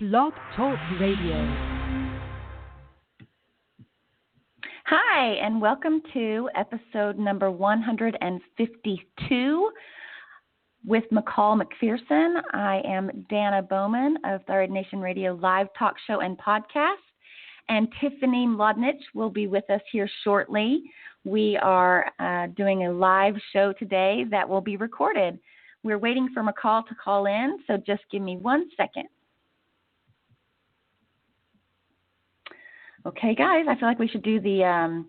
Blog Talk Radio. Hi, and welcome to episode number 152 with McCall McPherson. I am Danna Bowman of Thyroid Nation Radio live talk show and podcast, and Tiffany Mlodnich will be with us here shortly. We are doing a live show today that will be recorded. We're waiting for McCall to call in, so just give me 1 second. Okay, guys, I feel like we should do the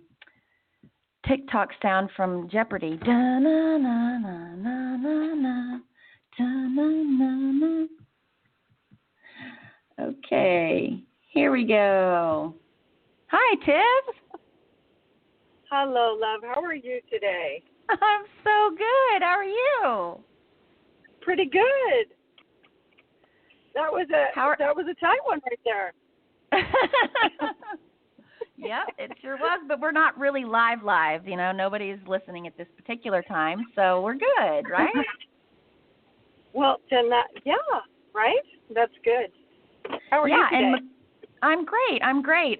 TikTok sound from Jeopardy. Da-na-na-na-na-na-na, da-na-na-na. Okay, here we go. Hi, Tiff. Hello, love. How are you today? I'm so good. How are you? Pretty good. That was a tight one right there. Yep, it sure was, but we're not really live, you know, nobody's listening at this particular time, so we're good, right? Well, then right? That's good. How are you today? And I'm great.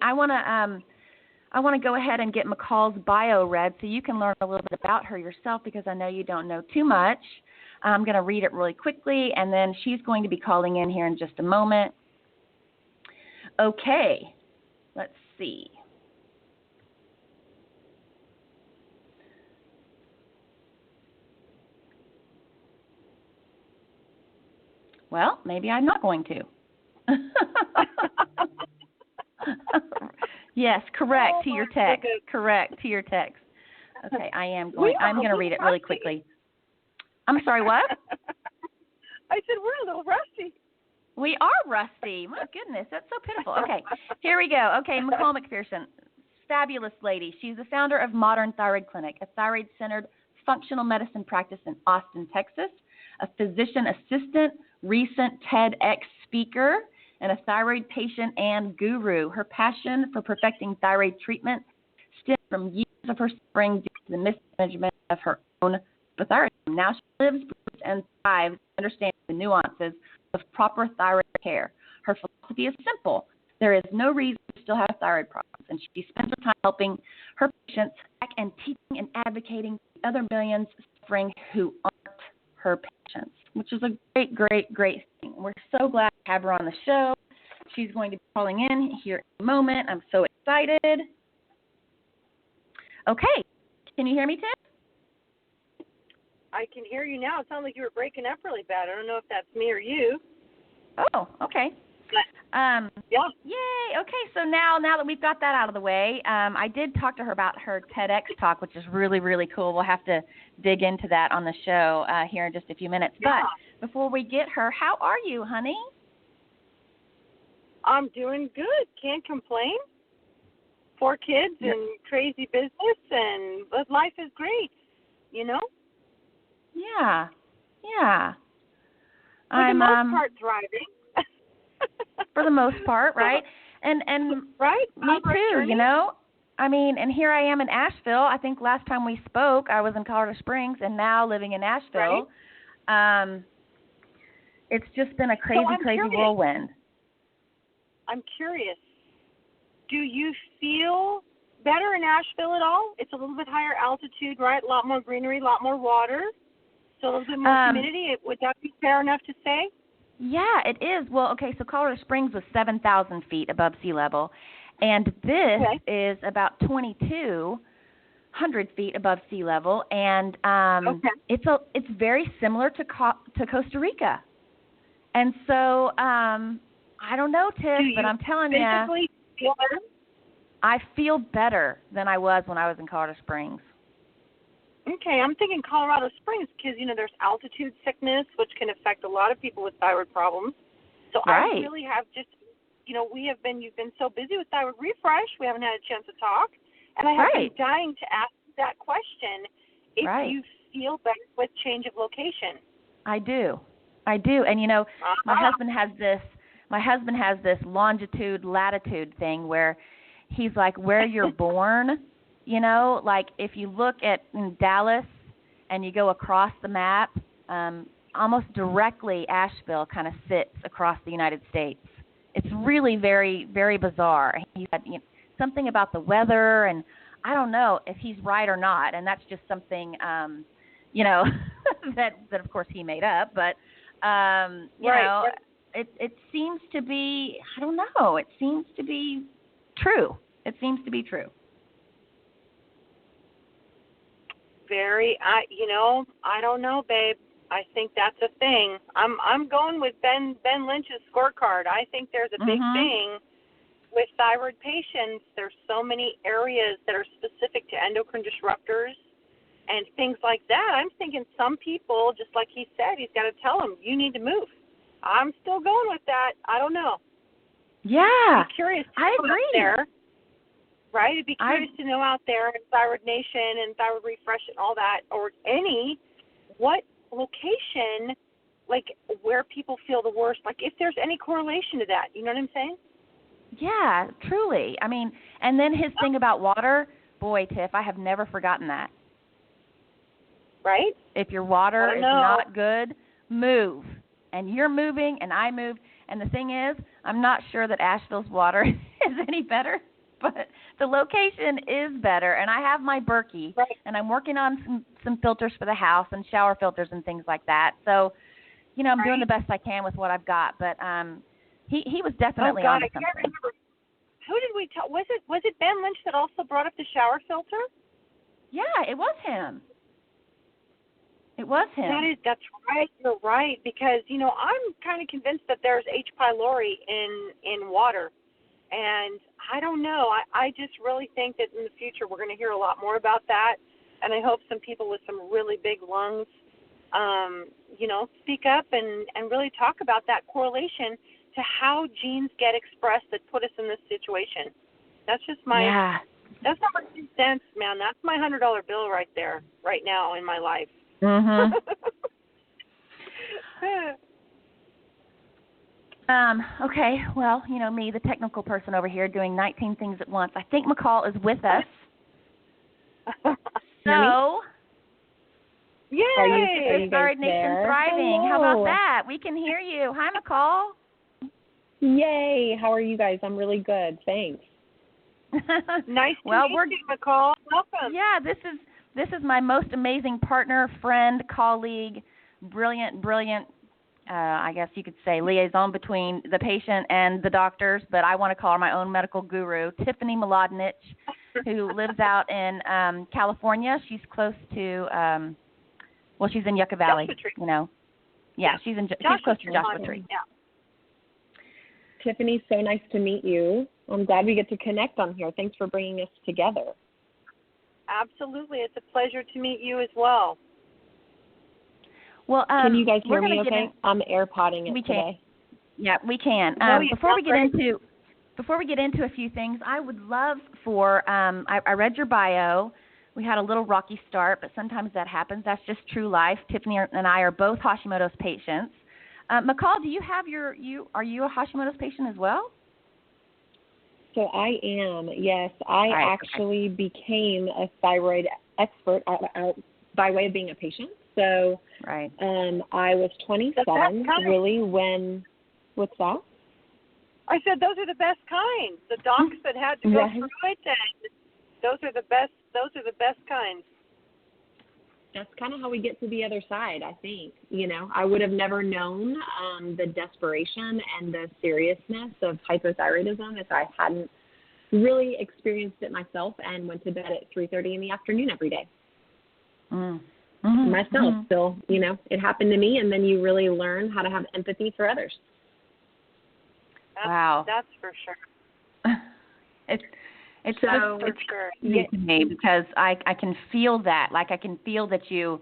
I want to go ahead and get McCall's bio read so you can learn a little bit about her yourself, because I know you don't know too much. I'm going to read it really quickly, and then she's going to be calling in here in just a moment. Okay, let's see. Well, maybe I'm not going to. Yes, correct to your text. Correct to your text. Okay, I'm going to read it really quickly. I'm sorry, what? I said we're a little rusty. We are rusty. My goodness, that's so pitiful. Okay, here we go. Okay, McCall McPherson, fabulous lady. She's the founder of Modern Thyroid Clinic, a thyroid-centered functional medicine practice in Austin, Texas, a physician assistant, recent TEDx speaker, and a thyroid patient and guru. Her passion for perfecting thyroid treatment stems from years of her suffering due to the mismanagement of her own hypothyroidism. Now she lives, breathes, and thrives understanding the nuances of proper thyroid care. Her philosophy is simple. There is no reason to still have thyroid problems, and she spends her time helping her patients and teaching and advocating for the other millions suffering who aren't her patients, which is a great thing. We're so glad to have her on the show. She's going to be calling in here in a moment. I'm so excited. Okay. Can you hear me, Tim? I can hear you now. It sounds like you were breaking up really bad. I don't know if that's me or you. Oh, okay. Yeah. Yay. Okay, so now that we've got that out of the way, I did talk to her about her TEDx talk, which is really, really cool. We'll have to dig into that on the show here in just a few minutes. Yeah. But before we get her, how are you, honey? I'm doing good. Can't complain. 4 kids and crazy business, and life is great, you know? Yeah. For the most part, thriving. For the most part, right? And right? Me too, you know? I mean, and here I am in Asheville. I think last time we spoke, I was in Colorado Springs, and now living in Asheville. Right. It's just been a crazy whirlwind. I'm curious. Do you feel better in Asheville at all? It's a little bit higher altitude, right? A lot more greenery, a lot more water. So a little bit more humidity. Would that be fair enough to say? Yeah, it is. Well, okay, so Colorado Springs was 7,000 feet above sea level, and this is about 2,200 feet above sea level, and it's very similar to Costa Rica. And so I don't know, Tiff, but I'm telling you, feel better? I feel better than I was when I was in Colorado Springs. Okay, I'm thinking Colorado Springs because, you know, there's altitude sickness, which can affect a lot of people with thyroid problems. So I really have just, you know, you've been so busy with Thyroid Refresh, we haven't had a chance to talk. And I have been dying to ask that question, if you feel better with change of location. I do. And, you know, my husband has this longitude, latitude thing where he's like, where you're born. You know, like if you look at in Dallas and you go across the map, almost directly Asheville kind of sits across the United States. It's really very, very bizarre. He said something about the weather, and I don't know if he's right or not, and that's just something, that of course he made up. But it seems to be, I don't know. It seems to be true. It seems to be true. I don't know, babe. I think that's a thing. I'm going with Ben Lynch's scorecard. I think there's a big thing with thyroid patients. There's so many areas that are specific to endocrine disruptors and things like that. I'm thinking some people, just like he said, he's got to tell them, you need to move. I'm still going with that. I don't know. Yeah. I'd be curious to I agree. Out there, right? I'd be curious to know out there in Thyroid Nation and Thyroid Refresh and all that, or what location, like where people feel the worst, like if there's any correlation to that. You know what I'm saying? Yeah, truly. I mean, and then his thing about water, boy, Tiff, I have never forgotten that. Right? If your water is not good, move. And you're moving, and I moved. And the thing is, I'm not sure that Asheville's water is any better, but the location is better. And I have my Berkey, and I'm working on some filters for the house and shower filters and things like that. So, I'm doing the best I can with what I've got. But he was definitely on something. I can't remember. Who did we tell? Was it Ben Lynch that also brought up the shower filter? Yeah, it was him. It was him. That's right. You're right. Because, I'm kind of convinced that there's H. pylori in water. And I don't know. I just really think that in the future we're going to hear a lot more about that. And I hope some people with some really big lungs, speak up and really talk about that correlation to how genes get expressed that put us in this situation. That's just that's not my 2 cents, man. That's my $100 bill right there, right now in my life. Mhm. Okay, well, me, the technical person over here doing 19 things at once. I think McCall is with us. So, yay! Are you Thyroid Nation thriving. Hello. How about that? We can hear you. Hi, McCall. Yay! How are you guys? I'm really good. Thanks. Nice to meet you, McCall. Welcome. Yeah, this is my most amazing partner, friend, colleague, brilliant, I guess you could say, liaison between the patient and the doctors, but I want to call her my own medical guru, Tiffany Mlodnich, who lives out in California. She's close to, she's in Yucca Valley, Yeah, she's close to Joshua Tree. Yeah. Tiffany, so nice to meet you. I'm glad we get to connect on here. Thanks for bringing us together. Absolutely. It's a pleasure to meet you as well. Well, can you guys hear me okay? I'm AirPodding it today. Yeah, we can. Before we get into a few things, I would love for I read your bio. We had a little rocky start, but sometimes that happens. That's just true life. Tiffany and I are both Hashimoto's patients. McCall, do you have are you a Hashimoto's patient as well? So I am, yes. I actually became a thyroid expert by way of being a patient. So I was 27, really, when, what's that? I said those are the best kinds. The docs that had to go through it, and those are the best kinds. That's kind of how we get to the other side, I think. I would have never known the desperation and the seriousness of hypothyroidism if I hadn't really experienced it myself and went to bed at 3:30 in the afternoon every day. Myself. So, it happened to me, and then you really learn how to have empathy for others. Wow. That's for sure. It's easy to me because I can feel that. Like I can feel that you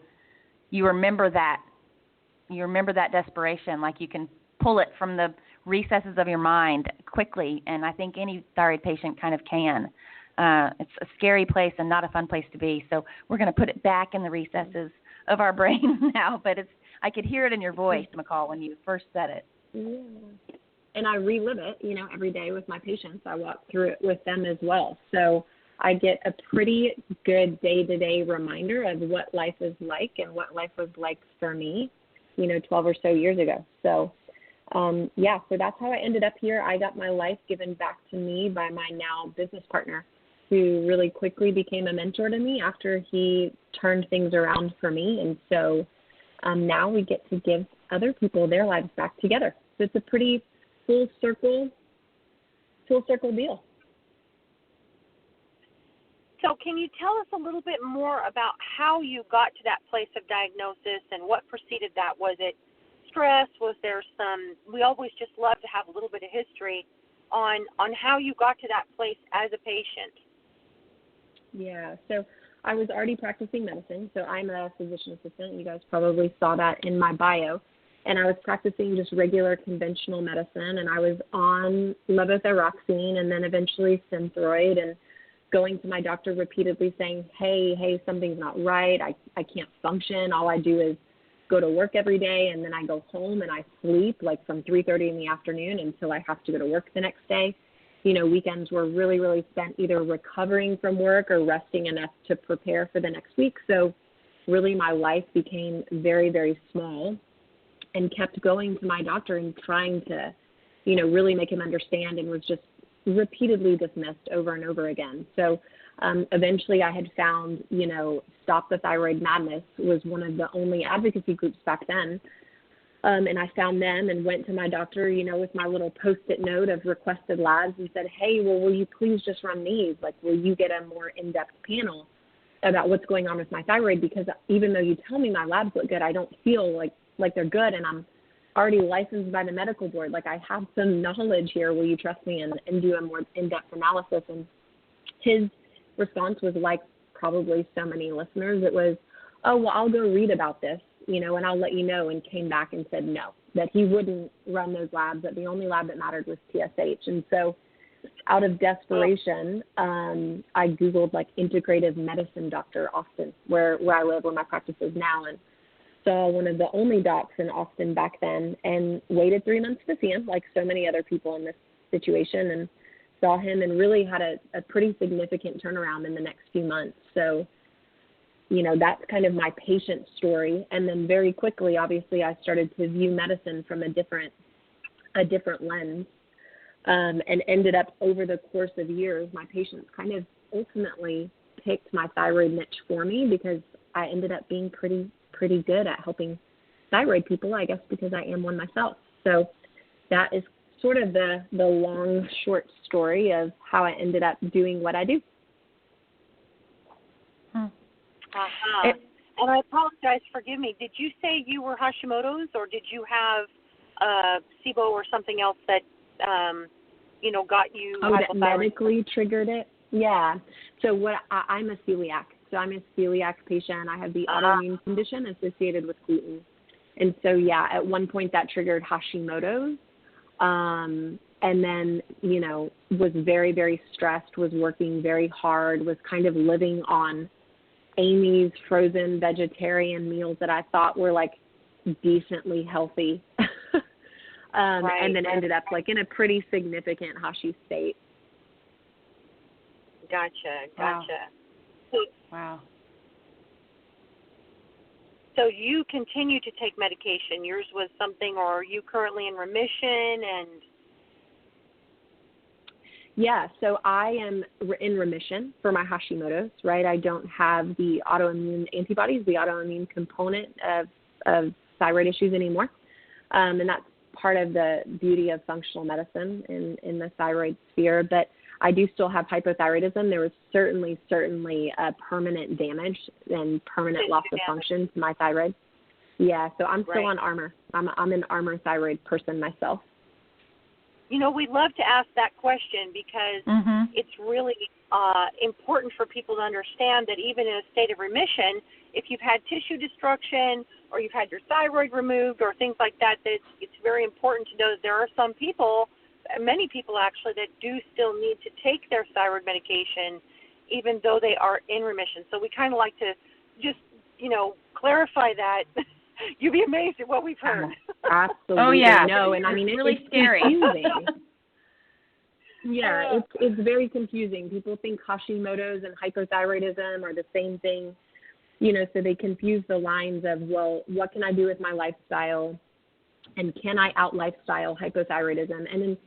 remember that. You remember that desperation. Like you can pull it from the recesses of your mind quickly, and I think any thyroid patient kind of can. It's a scary place and not a fun place to be. So we're going to put it back in the recesses of our brain now. But I could hear it in your voice, McCall, when you first said it. Yeah. And I relive it, every day with my patients. I walk through it with them as well. So I get a pretty good day-to-day reminder of what life is like and what life was like for me, 12 or so years ago. So So that's how I ended up here. I got my life given back to me by my now business partner, who really quickly became a mentor to me after he turned things around for me. And so now we get to give other people their lives back together. So it's a pretty full circle deal. So can you tell us a little bit more about how you got to that place of diagnosis and what preceded that? Was it stress? Was there we always just love to have a little bit of history on how you got to that place as a patient. Yeah, so I was already practicing medicine, so I'm a physician assistant. You guys probably saw that in my bio. And I was practicing just regular conventional medicine, and I was on levothyroxine and then eventually Synthroid, and going to my doctor repeatedly saying, hey, something's not right. I can't function. All I do is go to work every day, and then I go home and I sleep like from 3:30 in the afternoon until I have to go to work the next day. Weekends were really, really spent either recovering from work or resting enough to prepare for the next week. So really my life became very, very small, and kept going to my doctor and trying to, really make him understand, and was just repeatedly dismissed over and over again. So eventually I had found, Stop the Thyroid Madness was one of the only advocacy groups back then. And I found them and went to my doctor, with my little Post-it note of requested labs, and said, hey, well, will you please just run these? Like, will you get a more in-depth panel about what's going on with my thyroid? Because even though you tell me my labs look good, I don't feel like they're good, and I'm already licensed by the medical board. Like, I have some knowledge here. Will you trust me and do a more in-depth analysis? And his response was, like probably so many listeners, it was, oh, well, I'll go read about this, and I'll let you know, and came back and said no, that he wouldn't run those labs, that the only lab that mattered was TSH. And so out of desperation, I Googled integrative medicine Dr. Austin, where I live, where my practice is now, and saw one of the only docs in Austin back then, and waited 3 months to see him, like so many other people in this situation, and saw him and really had a pretty significant turnaround in the next few months. So, that's kind of my patient story. And then very quickly, obviously, I started to view medicine from a different lens, and ended up over the course of years, my patients kind of ultimately picked my thyroid niche for me, because I ended up being pretty good at helping thyroid people, I guess, because I am one myself. So that is sort of the long, short story of how I ended up doing what I do. And I apologize, forgive me. Did you say you were Hashimoto's, or did you have SIBO or something else that, got you? Oh, that medically triggered it? Yeah. So I'm a celiac. So I'm a celiac patient. I have the autoimmune condition associated with gluten. And so, yeah, at one point that triggered Hashimoto's. And then, was very, very stressed, was working very hard, was kind of living on Amy's frozen vegetarian meals that I thought were decently healthy. And then ended up in a pretty significant Hashi state. Gotcha. Wow. So you continue to take medication. Yours was something, or are you currently in remission? And yeah, so I am in remission for my Hashimoto's, right? I don't have the autoimmune antibodies, the autoimmune component of thyroid issues anymore. And that's part of the beauty of functional medicine in the thyroid sphere. But I do still have hypothyroidism. There was certainly permanent damage and permanent loss of function to my thyroid. Yeah, so I'm still on Armour. I'm an Armour thyroid person myself. We love to ask that question because it's really important for people to understand that even in a state of remission, if you've had tissue destruction or you've had your thyroid removed or things like that, it's very important to know that there are some people, many people actually, that do still need to take their thyroid medication even though they are in remission. So we kind of like to just, clarify that. You'd be amazed at what we've heard. Absolutely. Oh, yeah. No, and I mean, it's really scary. Confusing. Yeah, it's very confusing. People think Hashimoto's and hypothyroidism are the same thing, so they confuse the lines of, well, what can I do with my lifestyle And can I out-lifestyle hypothyroidism? And in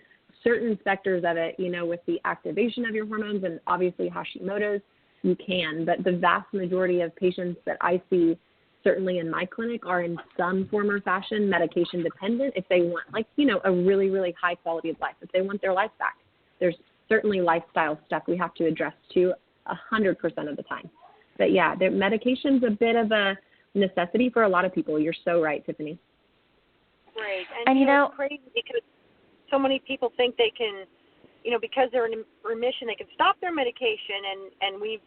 certain sectors of it, with the activation of your hormones and obviously Hashimoto's, you can. But the vast majority of patients that I see, certainly in my clinic, are in some form or fashion medication dependent if they want, a really, really high quality of life, if they want their life back. There's certainly lifestyle stuff we have to address too 100% of the time. But yeah, medication's a bit of a necessity for a lot of people. You're so right, Tiffany. Right. And it's crazy because so many people think they can, because they're in remission, they can stop their medication, and we've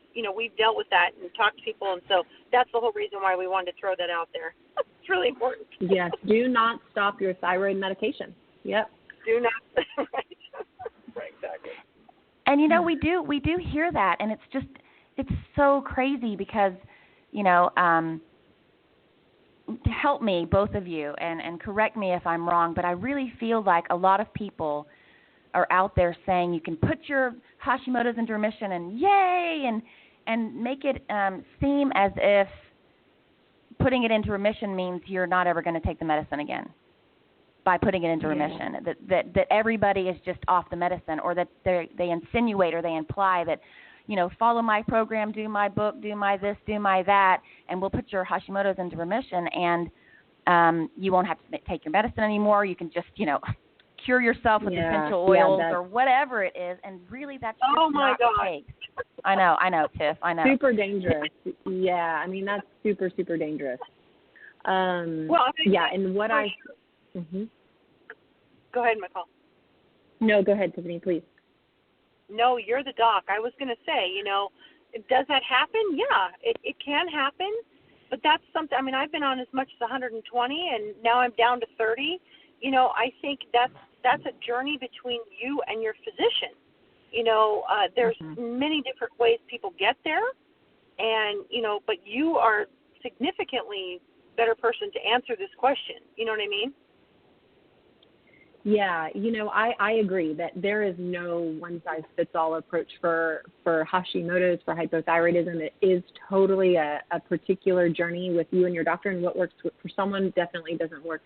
dealt with that and talked to people, and so that's the whole reason why we wanted to throw that out there. It's really important. Yes, do not stop your thyroid medication. Yep. Do not. Right. Right, exactly. And we do hear that, and it's so crazy because, help me, both of you, and correct me if I'm wrong, but I really feel like a lot of people are out there saying you can put your Hashimoto's into remission and yay, and make it seem as if putting it into remission means you're not ever going to take the medicine again by putting it into remission, that everybody is just off the medicine, or that they insinuate or they imply that, follow my program, do my book, do my this, do my that, and we'll put your Hashimoto's into remission, and you won't have to take your medicine anymore. You can just, cure yourself with essential oils or whatever it is, and really that's just not the case. I know, Tiff, I know. Super dangerous. Yeah, I mean, that's super, super dangerous. And what Mm-hmm. Go ahead, McCall. No, go ahead, Tiffany, please. No, you're the doc. I was going to say, does that happen? Yeah, it can happen, but that's something. I mean, I've been on as much as 120, and now I'm down to 30. I think that's a journey between you and your physician. There's many different ways people get there, and but you are significantly better person to answer this question. You know what I mean? Yeah, I agree that there is no one-size-fits-all approach for Hashimoto's, for hypothyroidism. It is totally a particular journey with you and your doctor, and what works for someone definitely doesn't work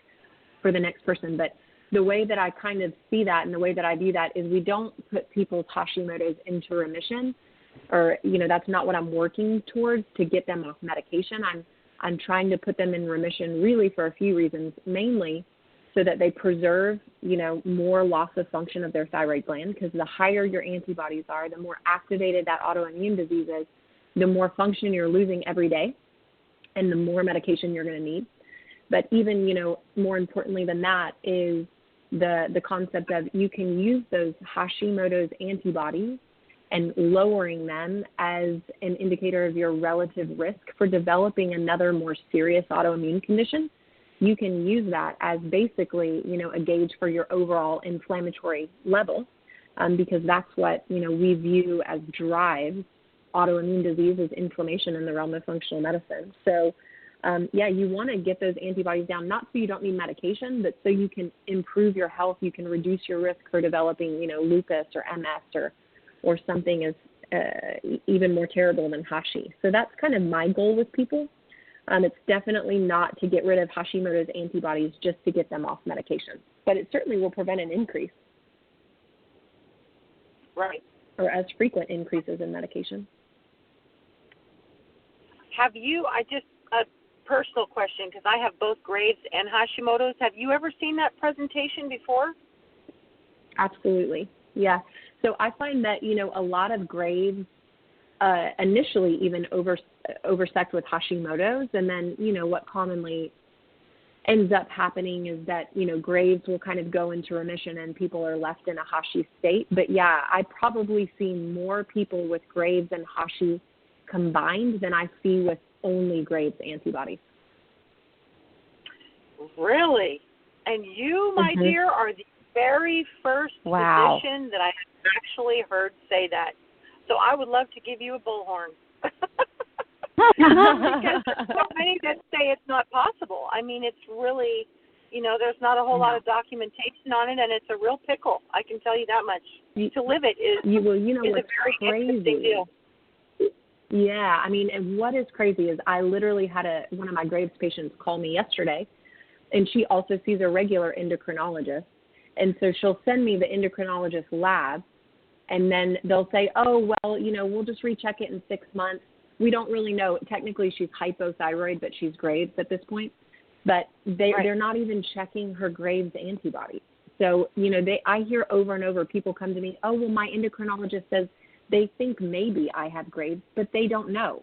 for the next person. But the way that I kind of see that and the way that I view that is we don't put people's Hashimoto's into remission, or, that's not what I'm working towards to get them off medication. I'm trying to put them in remission really for a few reasons, mainly so that they preserve, more loss of function of their thyroid gland, because the higher your antibodies are, the more activated that autoimmune disease is, the more function you're losing every day, and the more medication you're going to need. But even, more importantly than that is the concept of you can use those Hashimoto's antibodies and lowering them as an indicator of your relative risk for developing another more serious autoimmune condition. You can use that as basically, a gauge for your overall inflammatory level, because that's what, we view as drives autoimmune disease is inflammation in the realm of functional medicine. So, you want to get those antibodies down, not so you don't need medication, but so you can improve your health. You can reduce your risk for developing, lupus or MS or something as even more terrible than Hashi. So that's kind of my goal with people. It's definitely not to get rid of Hashimoto's antibodies just to get them off medication, but it certainly will prevent an increase. Right. Or as frequent increases in medication. Have you, a personal question, because I have both Graves and Hashimoto's, have you ever seen that presentation before? Absolutely. Yeah. So I find that, a lot of Graves initially even oversect with Hashimoto's, and then, what commonly ends up happening is that, Graves will kind of go into remission and people are left in a Hashi state. But yeah, I probably see more people with Graves and Hashi combined than I see with only Graves antibodies. Really? And you, my dear, are the very first physician that I have actually heard say that. So I would love to give you a bullhorn. Because there's so many that say it's not possible. I mean, it's really, there's not a whole lot of documentation on it, and it's a real pickle. I can tell you that much. To live it is a very interesting deal. Yeah, I mean, and what is crazy is I literally had one of my Graves patients call me yesterday And she also sees a regular endocrinologist. And so she'll send me the endocrinologist lab, and then they'll say, oh, well, we'll just recheck it in 6 months. We don't really know. Technically, she's hypothyroid, but she's Graves at this point. But they're not even checking her Graves antibodies. So, I hear over and over people come to me, oh, well, my endocrinologist says they think maybe I have Graves, but they don't know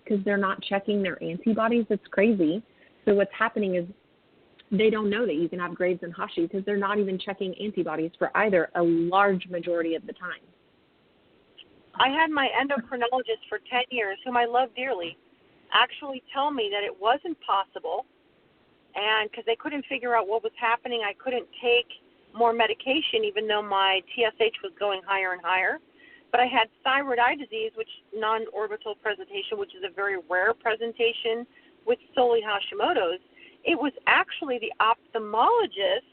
because they're not checking their antibodies. It's crazy. So what's happening is they don't know that you can have Graves and Hashi because they're not even checking antibodies for either a large majority of the time. I had my endocrinologist for 10 years, whom I love dearly, actually tell me that it wasn't possible, and because they couldn't figure out what was happening, I couldn't take more medication even though my TSH was going higher and higher. But I had thyroid eye disease, which non-orbital presentation, which is a very rare presentation with solely Hashimoto's. It was actually the ophthalmologist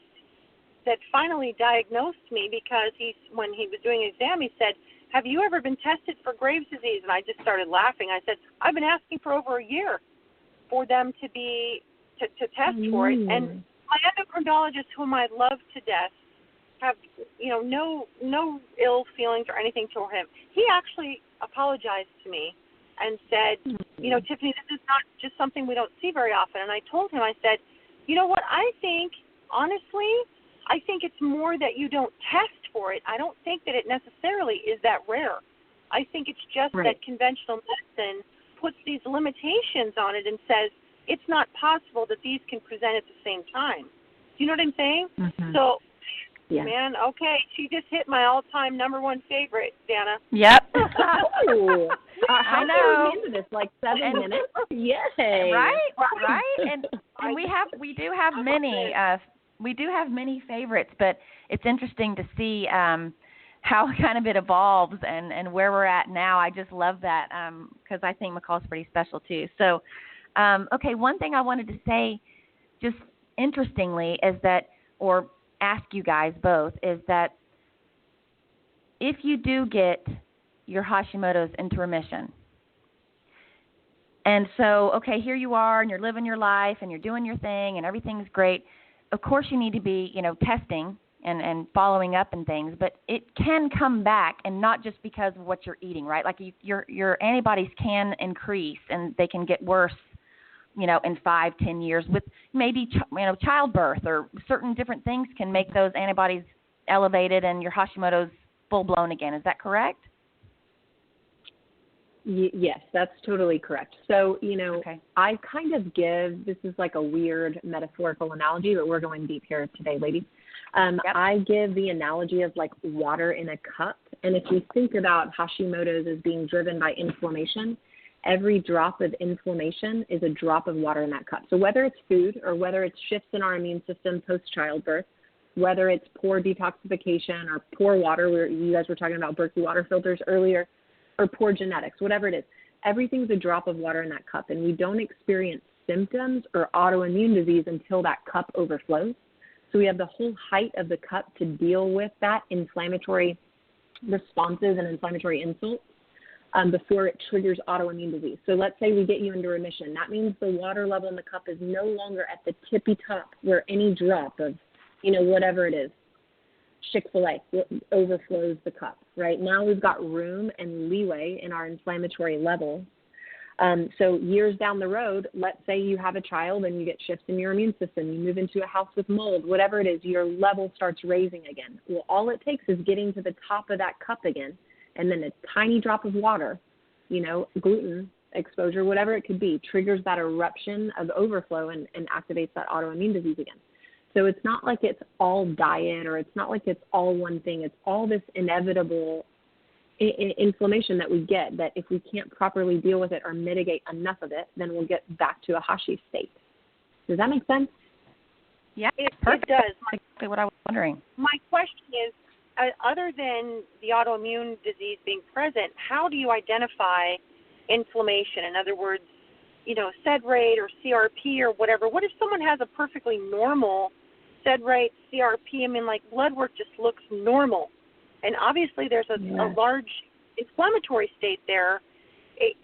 that finally diagnosed me because when he was doing an exam, he said, have you ever been tested for Graves' disease? And I just started laughing. I said, I've been asking for over a year for them to test for it. And my endocrinologist, whom I love to death, have no ill feelings or anything toward him. He actually apologized to me and said, Tiffany, this is not just something we don't see very often. And I told him, I said, you know what, honestly, I think it's more that you don't test for it. I don't think that it necessarily is that rare. I think it's just that conventional medicine puts these limitations on it and says it's not possible that these can present at the same time. Do you know what I'm saying? Mm-hmm. So, man, okay, she just hit my all-time number one favorite, Danna. Yep. I know. Into this, like 7 minutes. Yay! Right. And we do have many favorites, but it's interesting to see how kind of it evolves and where we're at now. I just love that because I think McCall's pretty special too. So, okay, one thing I wanted to say, just interestingly, is that, or ask you guys both, is that if you do get your Hashimoto's into remission, and so, okay, here you are, and you're living your life, and you're doing your thing, and everything's great. Of course, you need to be, testing and following up and things, but it can come back, and not just because of what you're eating, right? Like your antibodies can increase, and they can get worse, in 5-10 years with maybe, childbirth or certain different things can make those antibodies elevated and your Hashimoto's full-blown again. Is that correct? Yes, that's totally correct. So, I kind of give, this is like a weird metaphorical analogy, but we're going deep here today, ladies. I give the analogy of like water in a cup. And if you think about Hashimoto's as being driven by inflammation, every drop of inflammation is a drop of water in that cup. So whether it's food or whether it's shifts in our immune system post-childbirth, whether it's poor detoxification or poor water, where you guys were talking about Berkey water filters earlier, or poor genetics, whatever it is, everything's a drop of water in that cup. And we don't experience symptoms or autoimmune disease until that cup overflows. So we have the whole height of the cup to deal with that inflammatory responses and inflammatory insults before it triggers autoimmune disease. So let's say we get you into remission. That means the water level in the cup is no longer at the tippy top where any drop of, whatever it is, Chick-fil-A overflows the cup, right? Now we've got room and leeway in our inflammatory levels. So years down the road, let's say you have a child and you get shifts in your immune system, you move into a house with mold, whatever it is, your level starts raising again. Well, all it takes is getting to the top of that cup again, and then a tiny drop of water, gluten exposure, whatever it could be, triggers that eruption of overflow and activates that autoimmune disease again. So it's not like it's all diet, or it's not like it's all one thing. It's all this inevitable inflammation that we get, that if we can't properly deal with it or mitigate enough of it, then we'll get back to a Hashi state. Does that make sense? Yeah, it perfect. It does. Exactly what I was wondering. My question is, other than the autoimmune disease being present, how do you identify inflammation? In other words, SED rate or CRP or whatever. What if someone has a perfectly normal SED rate, CRP? I mean, like blood work just looks normal. And obviously there's a large inflammatory state there.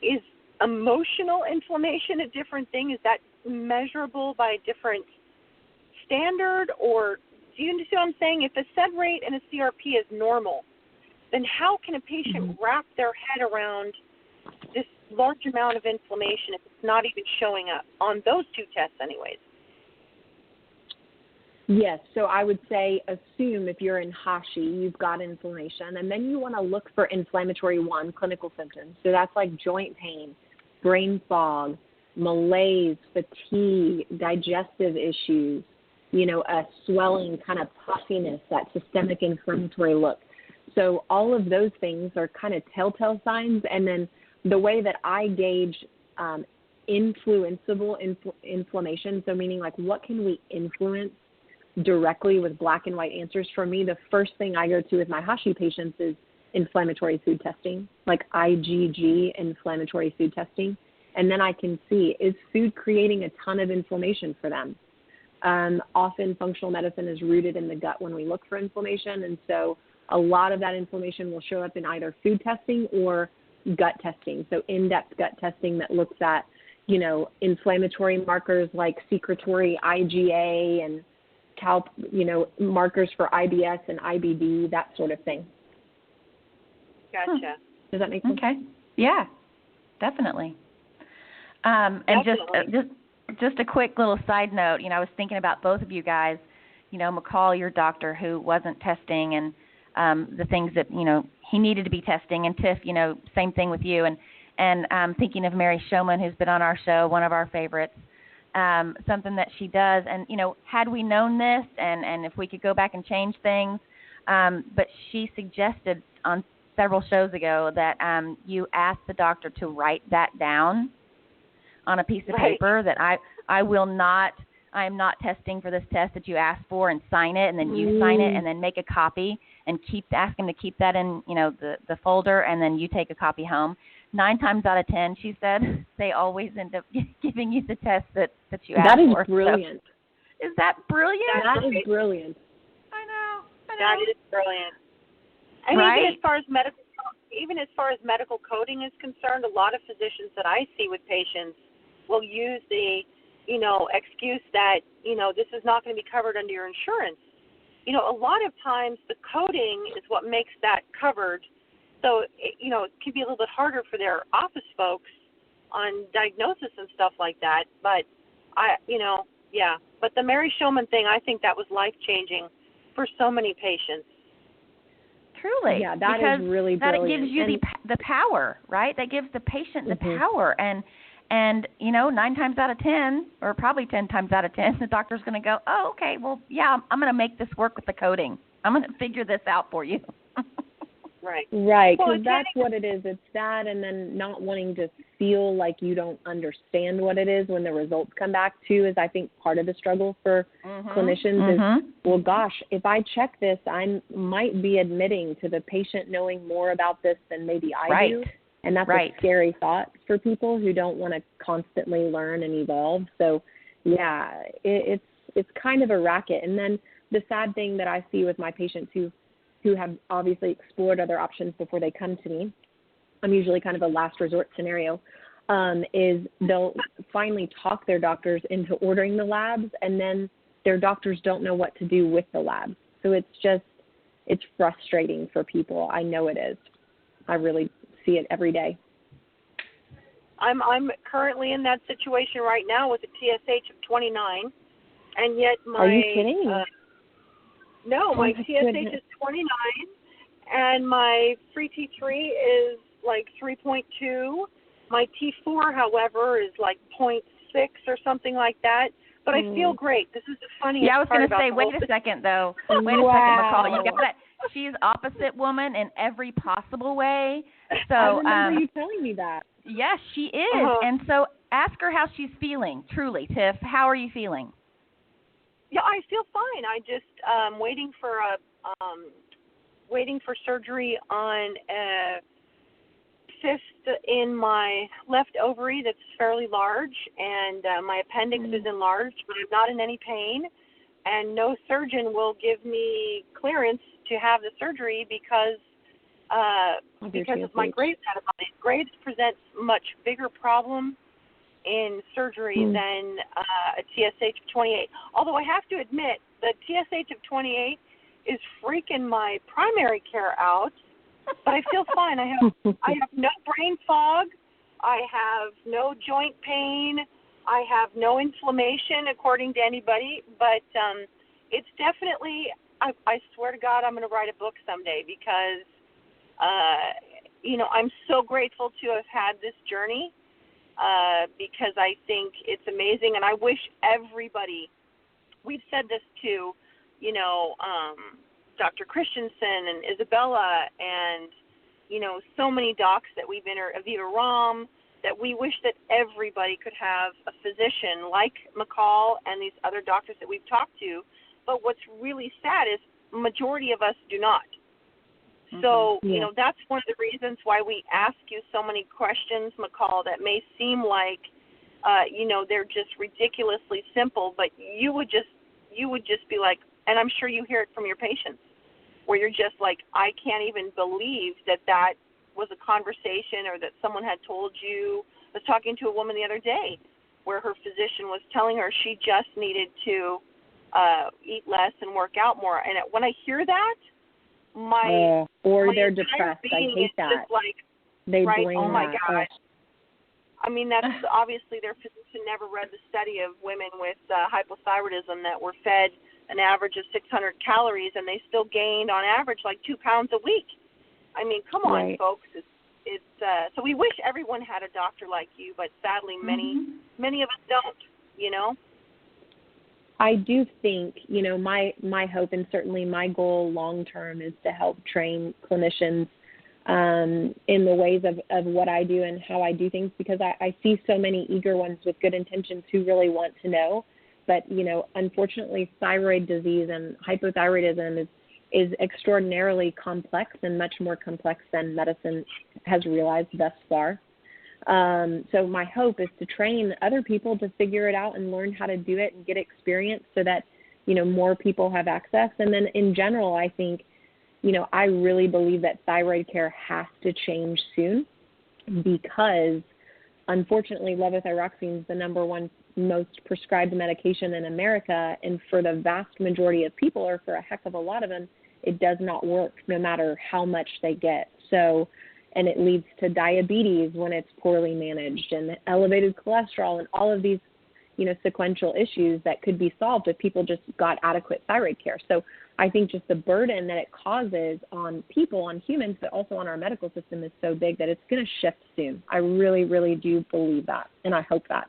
Is emotional inflammation a different thing? Is that measurable by different standard, or do you see what I'm saying? If a SED rate and a CRP is normal, then how can a patient wrap their head around this large amount of inflammation if it's not even showing up on those two tests anyways? Yes, so I would say assume if you're in Hashi, you've got inflammation, and then you want to look for inflammatory 1 clinical symptoms. So that's like joint pain, brain fog, malaise, fatigue, digestive issues, a swelling kind of puffiness, that systemic inflammatory look. So all of those things are kind of telltale signs. And then the way that I gauge influenceable inflammation, so meaning like what can we influence directly with black and white answers, for me, the first thing I go to with my Hashi patients is inflammatory food testing, like IgG inflammatory food testing. And then I can see, is food creating a ton of inflammation for them? Often functional medicine is rooted in the gut when we look for inflammation. And so a lot of that inflammation will show up in either food testing or gut testing. So in-depth gut testing that looks at, inflammatory markers like secretory IgA and markers for IBS and IBD, that sort of thing. Gotcha. Does that make sense? Okay. Yeah, definitely. And just a quick little side note, I was thinking about both of you guys, McCall, your doctor, who wasn't testing, and the things that, he needed to be testing, and Tiff, same thing with you, and thinking of Mary Showman, who's been on our show, one of our favorites, something that she does, and, had we known this, and if we could go back and change things, but she suggested on several shows ago that you ask the doctor to write that down on a piece of paper, that I am not testing for this test that you asked for, and sign it, and then you sign it, and then make a copy and ask him to keep that in, the folder, and then you take a copy home. 9 times out of 10, she said, they always end up giving you the test that you asked for. That is brilliant. So, is that brilliant? That is brilliant. I know. That is brilliant. And even as far as medical coding is concerned, a lot of physicians that I see with patients will use the, excuse that, this is not going to be covered under your insurance. A lot of times the coding is what makes that covered. So, it can be a little bit harder for their office folks on diagnosis and stuff like that. But But the Mary Showman thing, I think that was life-changing for so many patients. Truly. Yeah, that is really brilliant. That gives you the power, right? That gives the patient the power. And 9 times out of 10, or probably 10 times out of 10, the doctor's going to go, oh, okay, well, yeah, I'm going to make this work with the coding. I'm going to figure this out for you. Right. Right, because that's what it is. It's that, and then not wanting to feel like you don't understand what it is when the results come back, too, is I think part of the struggle for clinicians is, well, gosh, if I check this, I might be admitting to the patient knowing more about this than maybe I do. And that's a scary thought for people who don't want to constantly learn and evolve. So, yeah, it's kind of a racket. And then the sad thing that I see with my patients who have obviously explored other options before they come to me, I'm usually kind of a last resort scenario, is they'll finally talk their doctors into ordering the labs, and then their doctors don't know what to do with the labs. So it's frustrating for people. I know it is. I really see it every day. I'm currently in that situation right now with a TSH of 29, and yet my... Are you kidding? No, my TSH is 29, and my free T3 is like 3.2. My T4, however, is like 0.6 or something like that. But I feel great. This is the funniest part. Yeah, I was going to say, wait a second, though. Wait a second, McCall. You got that? She's opposite woman in every possible way. So I remember you telling me that. Yes, she is. And so ask her how she's feeling, truly. Tiff, how are you feeling? Yeah, I feel fine. I just waiting for surgery on a cyst in my left ovary that's fairly large, and my appendix is enlarged, but I'm not in any pain, and no surgeon will give me clearance to have the surgery because of my Graves' antibodies. Graves presents much bigger problem in surgery than a TSH of 28. Although I have to admit, the TSH of 28 is freaking my primary care out, but I feel fine. I have no brain fog. I have no joint pain. I have no inflammation, according to anybody. But it's definitely, I swear to God, I'm going to write a book someday because, I'm so grateful to have had this journey because I think it's amazing. And I wish everybody, we've said this to, Dr. Christensen and Isabella and, so many docs that we've interviewed, Aviva Ram, that we wish that everybody could have a physician like McCall and these other doctors that we've talked to. But what's really sad is majority of us do not. So, that's one of the reasons why we ask you so many questions, McCall, that may seem like, they're just ridiculously simple, but you would just be like, and I'm sure you hear it from your patients, where you're just like, I can't even believe that was a conversation or that someone had told you. I was talking to a woman the other day where her physician was telling her she just needed to eat less and work out more. And when I hear that, or they're depressed. I hate that. They blame oh my that. God. I mean, that's obviously their physician never read the study of women with hypothyroidism that were fed an average of 600 calories and they still gained on average like 2 pounds a week. I mean, come on, folks. It's so we wish everyone had a doctor like you, but sadly many of us don't, I do think, my hope and certainly my goal long term is to help train clinicians in the ways of what I do and how I do things, because I see so many eager ones with good intentions who really want to know. But, unfortunately, thyroid disease and hypothyroidism is extraordinarily complex and much more complex than medicine has realized thus far. So my hope is to train other people to figure it out and learn how to do it and get experience so that, more people have access. And then in general, I think, I really believe that thyroid care has to change soon because, unfortunately, levothyroxine is the number one most prescribed medication in America. And for the vast majority of people, or for a heck of a lot of them, it does not work no matter how much they get. So, and it leads to diabetes when it's poorly managed and elevated cholesterol and all of these, sequential issues that could be solved if people just got adequate thyroid care. So I think just the burden that it causes on people, on humans, but also on our medical system is so big that it's going to shift soon. I really, really do believe that, and I hope that.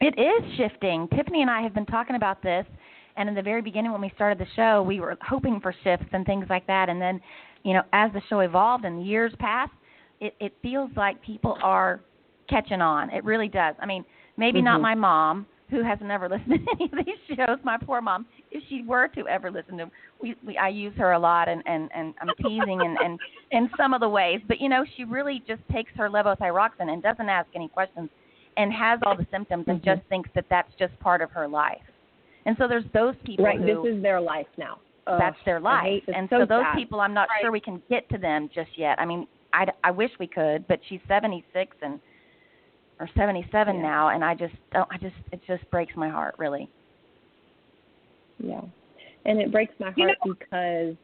It is shifting. Tiffany and I have been talking about this, and in the very beginning when we started the show, we were hoping for shifts and things like that. And then, as the show evolved and the years passed, it feels like people are catching on. It really does. I mean, maybe not my mom, who has never listened to any of these shows, my poor mom, if she were to ever listen to them. I use her a lot, and I'm teasing and in some of the ways. But, she really just takes her levothyroxine and doesn't ask any questions and has all the symptoms and just thinks that that's just part of her life. And so there's those people who... Right, this is their life now. That's their life. And so those sad. people, I'm not sure we can get to them just yet. I mean, I wish we could, but she's 76 or 77 now, and it just breaks my heart, really. Yeah. And it breaks my heart because,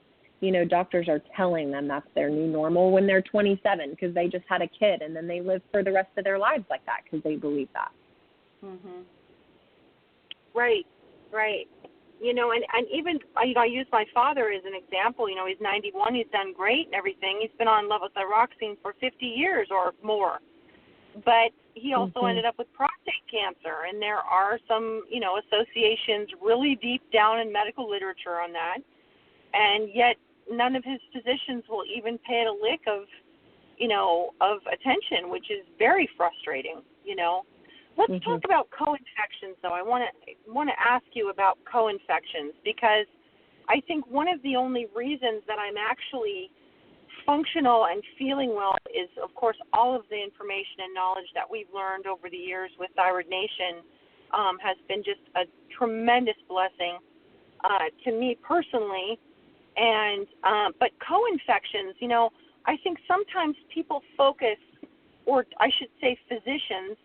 doctors are telling them that's their new normal when they're 27 because they just had a kid, and then they live for the rest of their lives like that because they believe that. Right. And even, I use my father as an example. He's 91. He's done great and everything. He's been on levothyroxine for 50 years or more. But he also ended up with prostate cancer. And there are some, associations really deep down in medical literature on that. And yet none of his physicians will even pay it a lick of attention, which is very frustrating, Let's talk about co-infections, though. I want to ask you about co-infections because I think one of the only reasons that I'm actually functional and feeling well is, of course, all of the information and knowledge that we've learned over the years with Thyroid Nation has been just a tremendous blessing to me personally. And but co-infections, I think sometimes people focus, or I should say physicians,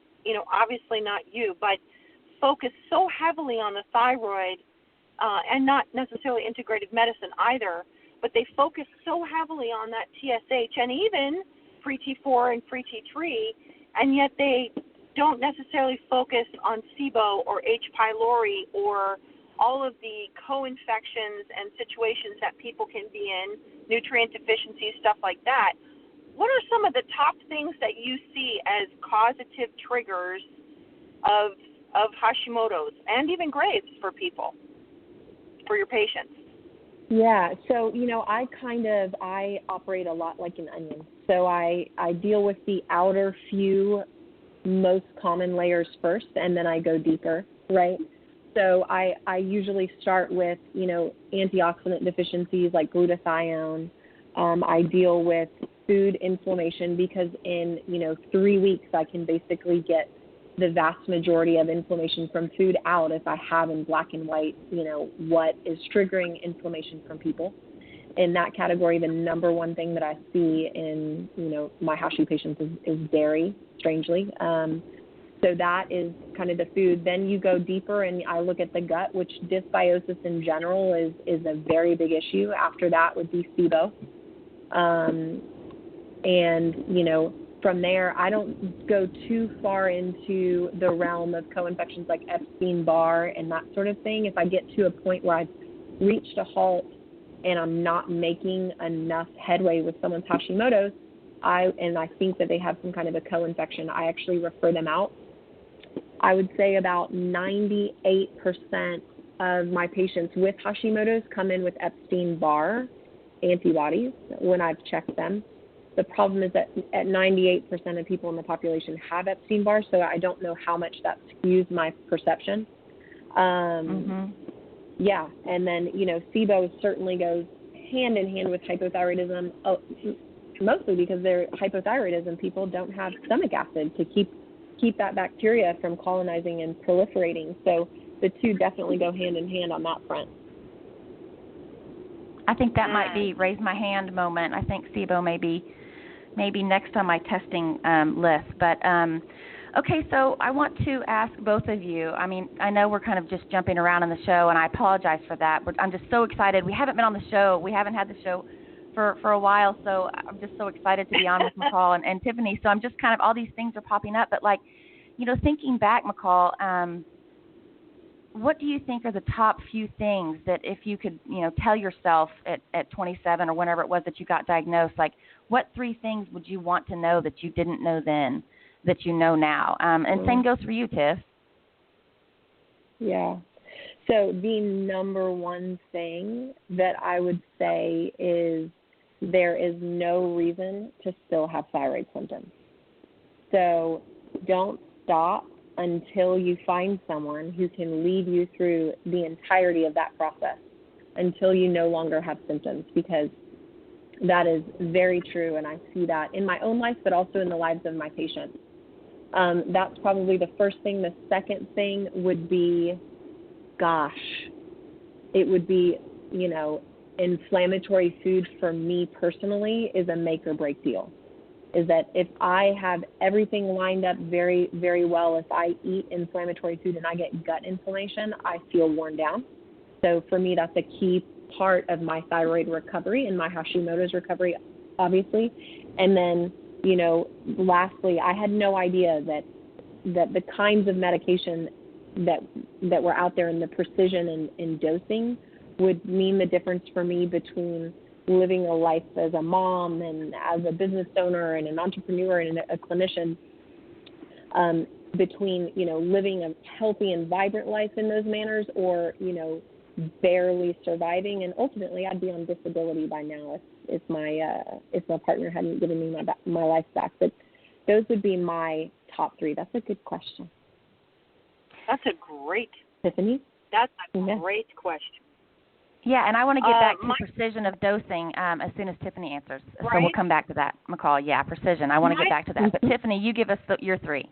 obviously not you, but focus so heavily on the thyroid, and not necessarily integrative medicine either, but they focus so heavily on that TSH and even free T4 and free T3, and yet they don't necessarily focus on SIBO or H. pylori or all of the co-infections and situations that people can be in, nutrient deficiencies, stuff like that. What are some of the top things that you see as causative triggers of Hashimoto's and even Graves for people, for your patients? Yeah, so, I operate a lot like an onion. So I deal with the outer few most common layers first, and then I go deeper, right? So I usually start with, antioxidant deficiencies like glutathione. I deal with food inflammation because in, 3 weeks I can basically get the vast majority of inflammation from food out if I have in black and white, what is triggering inflammation from people. In that category, the number one thing that I see in, my Hashi patients is dairy, strangely. So that is kind of the food. Then you go deeper and I look at the gut, which dysbiosis in general is a very big issue. After that would be SIBO. From there, I don't go too far into the realm of co-infections like Epstein-Barr and that sort of thing. If I get to a point where I've reached a halt and I'm not making enough headway with someone's Hashimoto's, I think that they have some kind of a co-infection, I actually refer them out. I would say about 98% of my patients with Hashimoto's come in with Epstein-Barr antibodies when I've checked them. The problem is that at 98% of people in the population have Epstein-Barr, so I don't know how much that skews my perception. Yeah, and then, SIBO certainly goes hand in hand with hypothyroidism, mostly because they're hypothyroidism people don't have stomach acid to keep that bacteria from colonizing and proliferating. So the two definitely go hand in hand on that front. I think that might be raise my hand moment. I think SIBO may be next on my testing list. But okay, so I want to ask both of you. I mean, I know we're kind of just jumping around in the show, and I apologize for that. But I'm just so excited. We haven't been on the show. We haven't had the show for a while, so I'm just so excited to be on with McCall and Tiffany. So I'm just kind of, all these things are popping up. But, thinking back, McCall, what do you think are the top few things that if you could, tell yourself at 27 or whenever it was that you got diagnosed, what 3 things would you want to know that you didn't know then that you know now? And same goes for you, Tiff. Yeah. So the number one thing that I would say is there is no reason to still have thyroid symptoms. So don't stop until you find someone who can lead you through the entirety of that process until you no longer have symptoms, because that is very true, and I see that in my own life, but also in the lives of my patients. That's probably the first thing. The second thing would be, it would be, inflammatory food for me personally is a make or break deal. Is that if I have everything lined up very, very well, if I eat inflammatory food and I get gut inflammation, I feel worn down. So for me, that's a key part of my thyroid recovery and my Hashimoto's recovery, obviously. And then, lastly, I had no idea that the kinds of medication that were out there and the precision in dosing would mean the difference for me between living a life as a mom and as a business owner and an entrepreneur and a clinician, between, living a healthy and vibrant life in those manners or, barely surviving. And ultimately, I'd be on disability by now if my partner hadn't given me my life back. But those would be my top 3. That's a good question. That's a great, Tiffany? That's a great question. Yeah, and I want to get back to precision of dosing as soon as Tiffany answers. Right. So we'll come back to that, McCall. Yeah, precision. I want to get back to that. But Tiffany, you give us your 3.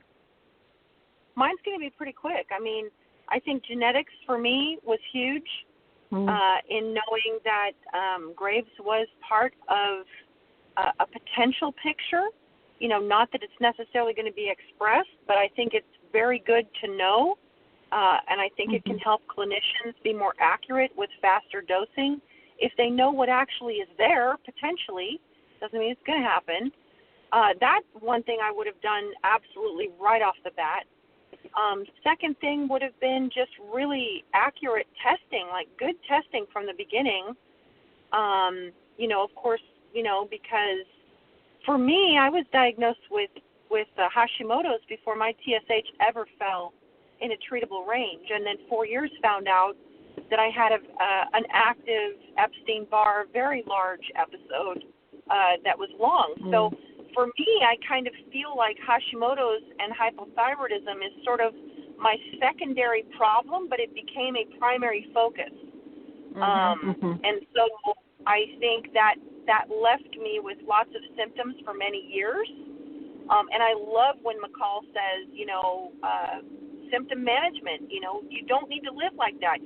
Mine's going to be pretty quick. I mean, I think genetics for me was huge in knowing that Graves was part of a potential picture not that it's necessarily going to be expressed, but I think it's very good to know, and I think it can help clinicians be more accurate with faster dosing. If they know what actually is there, potentially, doesn't mean it's going to happen. That's one thing I would have done absolutely right off the bat. Second thing would have been just really accurate testing, like good testing from the beginning. Of course, because for me, I was diagnosed with Hashimoto's before my TSH ever fell in a treatable range, and then 4 years found out that I had an active Epstein-Barr, very large episode that was long. So for me, I kind of feel like Hashimoto's and hypothyroidism is sort of my secondary problem, but it became a primary focus. And so I think that left me with lots of symptoms for many years. And I love when McCall says, symptom management, you don't need to live like that.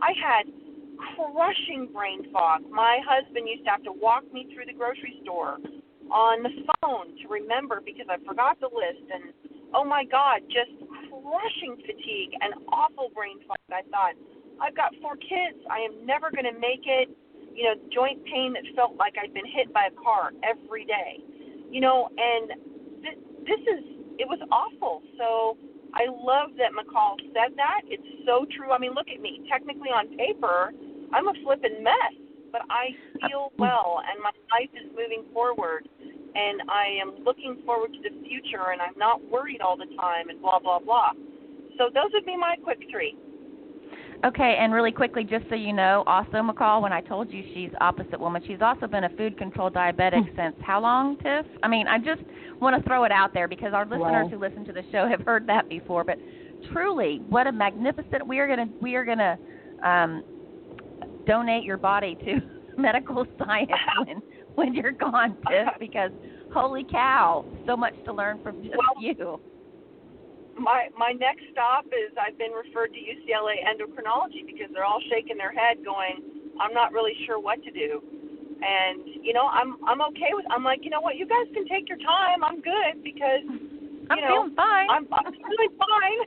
I had crushing brain fog. My husband used to have to walk me through the grocery store on the phone to remember because I forgot the list. And, oh, my God, just crushing fatigue and awful brain fog. I thought, I've got 4 kids. I am never going to make it. Joint pain that felt like I'd been hit by a car every day. And it was awful. So I love that McCall said that. It's so true. I mean, look at me. Technically on paper, I'm a flippin' mess, but I feel well, and my life is moving forward, and I am looking forward to the future, and I'm not worried all the time, and blah, blah, blah. So those would be my quick 3. Okay, and really quickly, just so you know, also, McCall, when I told you she's opposite woman, she's also been a food-controlled diabetic since how long, Tiff? I mean, I just want to throw it out there because our listeners who listen to the show have heard that before. But truly, what a magnificent! We are gonna donate your body to medical science when you're gone, Tiff, because holy cow, so much to learn from just you. My next stop is I've been referred to UCLA endocrinology because they're all shaking their head going, I'm not really sure what to do. And, I'm okay with, I'm like, you know what, you guys can take your time. I'm good because, I'm feeling fine. I'm feeling fine.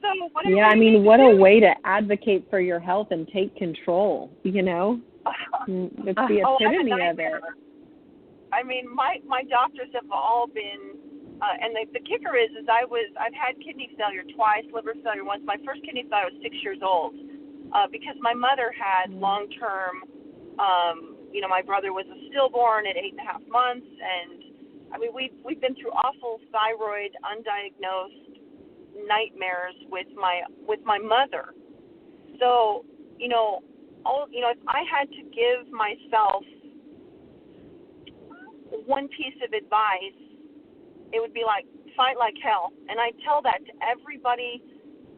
So yeah, I mean, what a way to advocate for your health and take control, It's the epitome of it. I mean, my doctors have all been, and the kicker is I've had kidney failure twice, liver failure once. My first kidney failure I was 6 years old because my mother had long-term, my brother was a stillborn at 8.5 months, and I mean we've been through awful thyroid undiagnosed nightmares with my mother. So if I had to give myself one piece of advice, it would be like, fight like hell. And I tell that to everybody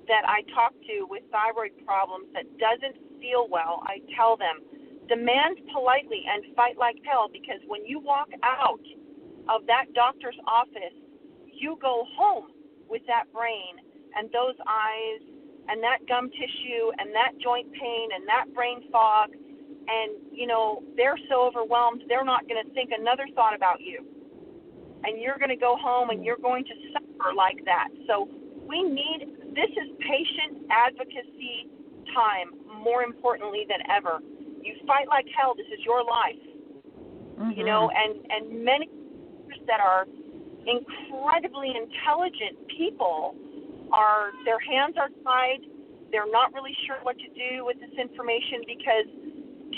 that I talk to with thyroid problems that doesn't feel well. I tell them, demand politely and fight like hell, because when you walk out of that doctor's office, you go home with that brain and those eyes and that gum tissue and that joint pain and that brain fog. And, they're so overwhelmed, they're not going to think another thought about you. And you're going to go home and you're going to suffer like that. So this is patient advocacy time, more importantly than ever. You fight like hell. This is your life. And many that are incredibly intelligent people their hands are tied. They're not really sure what to do with this information because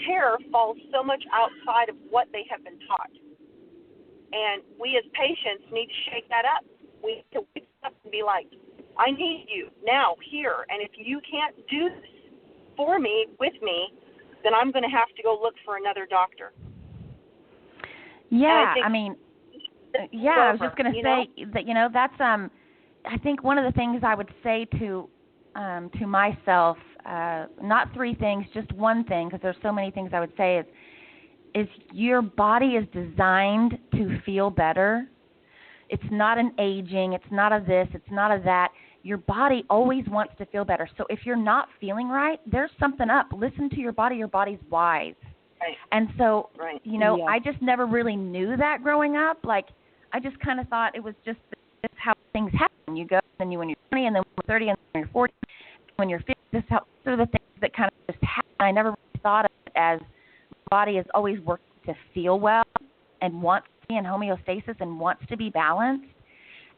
care falls so much outside of what they have been taught. And we as patients need to shake that up. We need to wake up and be like, I need you now, here. And if you can't do this for me, with me, then I'm going to have to go look for another doctor. Yeah, I was just going to say that, that's, I think one of the things I would say to myself, not 3 things, just one thing, because there's so many things I would say is your body is designed to feel better. It's not an aging. It's not a this. It's not a that. Your body always wants to feel better. So if you're not feeling right, there's something up. Listen to your body. Your body's wise. Right. And so, Right. you know, Yeah. I just never really knew that growing up. Like, I just kind of thought it was just how things happen. You go, and when you're 20, and then when you're 30, and then when you're 40, when you're 50, these are the things that kind of just happen. I never really thought of it as the body is always working to feel well and wants to be in homeostasis and wants to be balanced.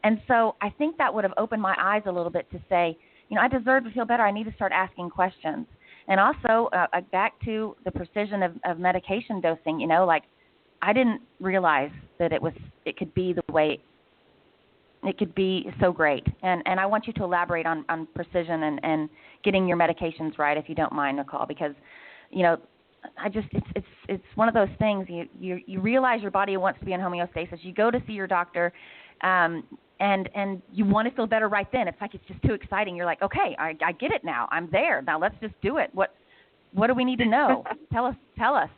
And so I think that would have opened my eyes a little bit to say, you know, I deserve to feel better. I need to start asking questions. And also, back to the precision of medication dosing, you know, like I didn't realize that it could be the way it could be so great. And I want you to elaborate on precision and getting your medications right, if you don't mind, Nicole, because, you know, it's one of those things. You realize your body wants to be in homeostasis. You go to see your doctor, and you want to feel better right then. It's like it's just too exciting. You're like, okay, I get it now. I'm there. Now let's just do it. What do we need to know? Tell us.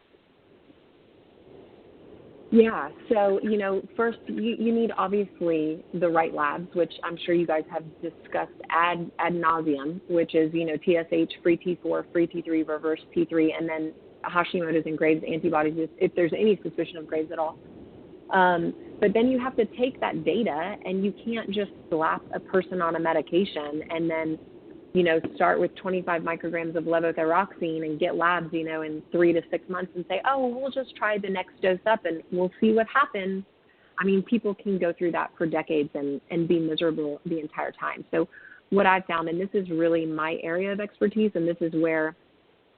Yeah. So, you know, first you need obviously the right labs, which I'm sure you guys have discussed ad nauseum, which is, you know, TSH, free T4, free T3, reverse T3, and then Hashimoto's and Graves' antibodies if there's any suspicion of Graves at all. But then you have to take that data, and you can't just slap a person on a medication and then, you know, start with 25 micrograms of levothyroxine and get labs, you know, in 3 to 6 months and say, oh, we'll just try the next dose up and we'll see what happens. I mean, people can go through that for decades and be miserable the entire time. So what I've found, and this is really my area of expertise, and this is where,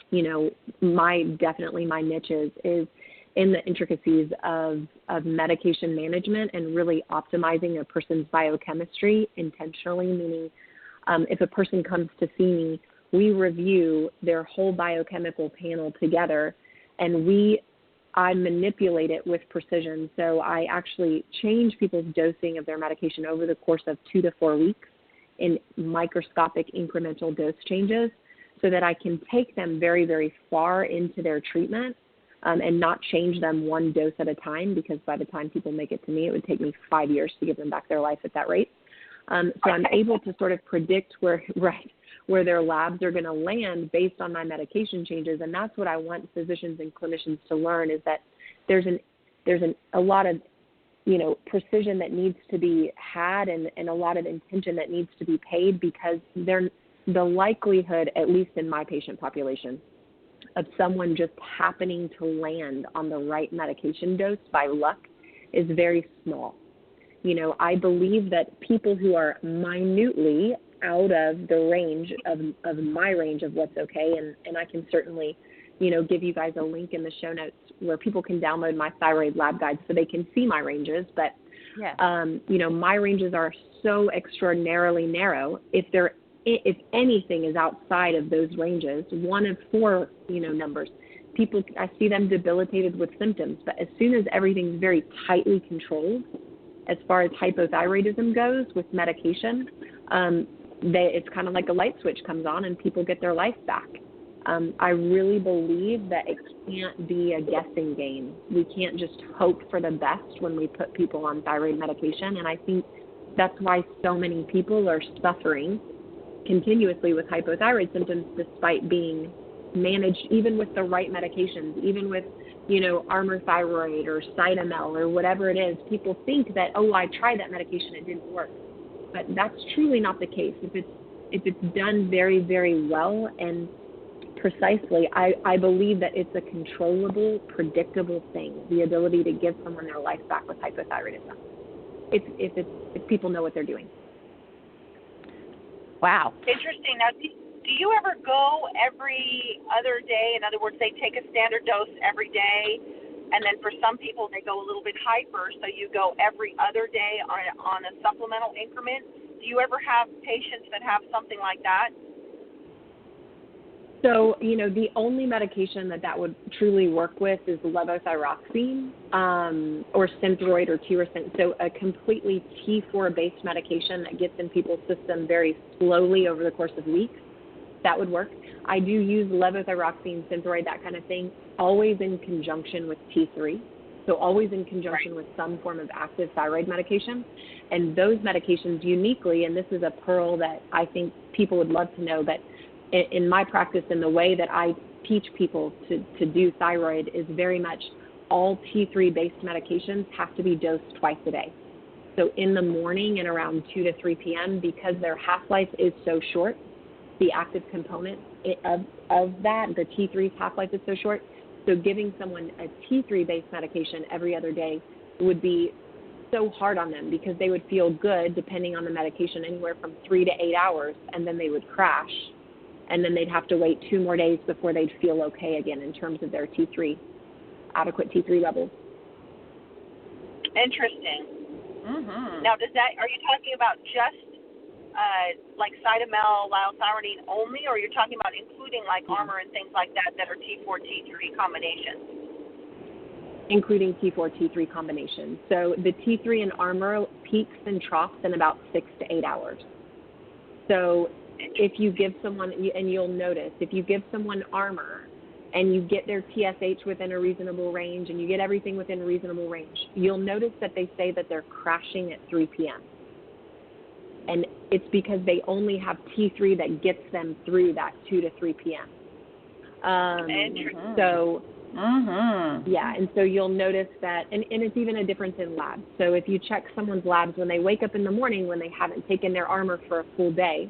you know, my niche is in the intricacies of medication management and really optimizing a person's biochemistry intentionally, meaning if a person comes to see me, we review their whole biochemical panel together, and I manipulate it with precision. So I actually change people's dosing of their medication over the course of 2 to 4 weeks in microscopic incremental dose changes so that I can take them very, very far into their treatment and not change them one dose at a time, because by the time people make it to me, it would take me 5 years to give them back their life at that rate. So I'm able to sort of predict where their labs are going to land based on my medication changes, and that's what I want physicians and clinicians to learn, is that there's a lot of, you know, precision that needs to be had and a lot of intention that needs to be paid, because the likelihood, at least in my patient population, of someone just happening to land on the right medication dose by luck is very small. You know, I believe that people who are minutely out of the range of my range of what's okay, and I can certainly, you know, give you guys a link in the show notes where people can download my thyroid lab guide so they can see my ranges. But, yes. You know, my ranges are so extraordinarily narrow. If anything is outside of those ranges, 1 of 4, you know, numbers, people, I see them debilitated with symptoms. But as soon as everything's very tightly controlled, as far as hypothyroidism goes with medication, it's kind of like a light switch comes on and people get their life back. I really believe that it can't be a guessing game. We can't just hope for the best when we put people on thyroid medication. And I think that's why so many people are suffering continuously with hypothyroid symptoms despite being managed even with the right medications, even with, you know, Armour Thyroid or Cytomel or whatever it is. People think that, oh, I tried that medication, it didn't work. But that's truly not the case. If it's done very, very well and precisely, I believe that it's a controllable, predictable thing, the ability to give someone their life back with hypothyroidism, if people know what they're doing. Wow. Interesting. Now, do you ever go every other day? In other words, they take a standard dose every day, and then for some people they go a little bit hyper, so you go every other day on a supplemental increment. Do you ever have patients that have something like that? So, you know, the only medication that would truly work with is levothyroxine or Synthroid or Tirosint. So a completely T4-based medication that gets in people's system very slowly over the course of weeks, that would work. I do use levothyroxine, Synthroid, that kind of thing, always in conjunction with T3. So always in conjunction with some form of active thyroid medication. And those medications uniquely, and this is a pearl that I think people would love to know, but in my practice, in the way that I teach people to do thyroid is very much all T3-based medications have to be dosed twice a day. So in the morning and around 2 to 3 p.m., because their half-life is so short, the active component of that, the T3's half-life is so short, so giving someone a T3-based medication every other day would be so hard on them because they would feel good, depending on the medication, anywhere from 3 to 8 hours, and then they would crash. And then they'd have to wait 2 more days before they'd feel okay again in terms of their T3, adequate T3 levels. Interesting. Mm-hmm. Now, are you talking about just like Cytomel, liothyronine only, or you're talking about including like Armour and things like that are T4, T3 combinations? Including T4, T3 combinations. So the T3 in Armour peaks and troughs in about 6 to 8 hours. So if you give someone, and you'll notice, if you give someone Armour and you get their TSH within a reasonable range and you get everything within a reasonable range, you'll notice that they say that they're crashing at 3 p.m. And it's because they only have T3 that gets them through that 2 to 3 p.m. So, yeah, and so you'll notice that, and it's even a difference in labs. So if you check someone's labs when they wake up in the morning when they haven't taken their Armour for a full day,